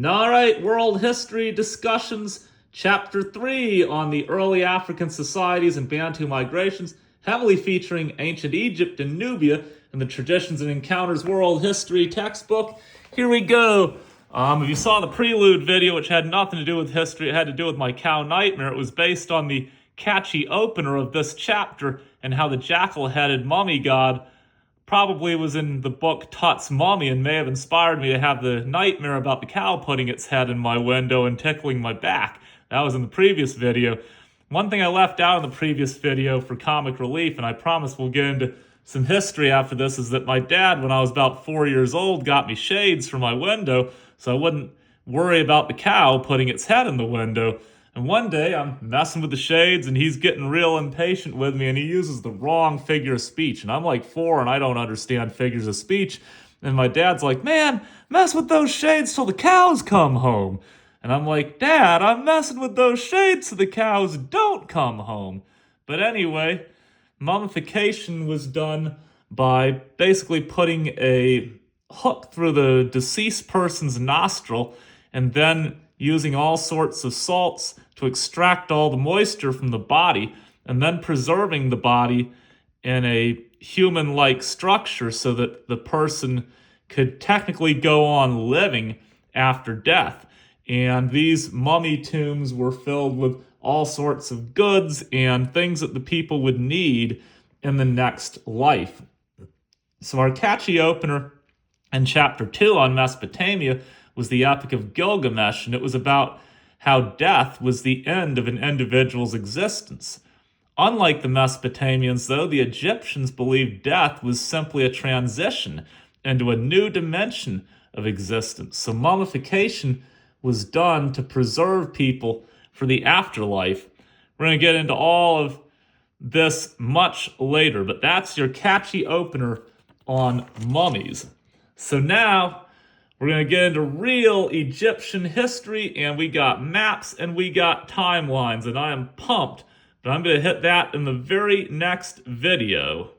All right, World History Discussions, Chapter 3 on the early African societies and Bantu migrations, heavily featuring ancient Egypt and Nubia in the Traditions and Encounters World History textbook. Here we go. If you saw the prelude video, which had nothing to do with history, it had to do with my cow nightmare. It was based on the catchy opener of this chapter and how the jackal-headed mummy god probably was in the book Tut's Mummy and may have inspired me to have the nightmare about the cow putting its head in my window and tickling my back. That was in the previous video. One thing I left out in the previous video for comic relief, and I promise we'll get into some history after this, is that my dad, when I was about 4 years old, got me shades for my window so I wouldn't worry about the cow putting its head in the window. And one day I'm messing with the shades and he's getting real impatient with me and he uses the wrong figure of speech. And I'm like 4 and I don't understand figures of speech. And my dad's like, "Man, mess with those shades till the cows come home." And I'm like, "Dad, I'm messing with those shades so the cows don't come home." But anyway, mummification was done by basically putting a hook through the deceased person's nostril and then using all sorts of salts to extract all the moisture from the body, and then preserving the body in a human-like structure so that the person could technically go on living after death. And these mummy tombs were filled with all sorts of goods and things that the people would need in the next life. So our catchy opener in Chapter 2 on Mesopotamia was the Epic of Gilgamesh, and it was about how death was the end of an individual's existence. Unlike the Mesopotamians, though, the Egyptians believed death was simply a transition into a new dimension of existence. So mummification was done to preserve people for the afterlife. We're going to get into all of this much later, but that's your catchy opener on mummies. So now we're going to get into real Egyptian history, and we got maps and we got timelines, and I am pumped, but I'm going to hit that in the very next video.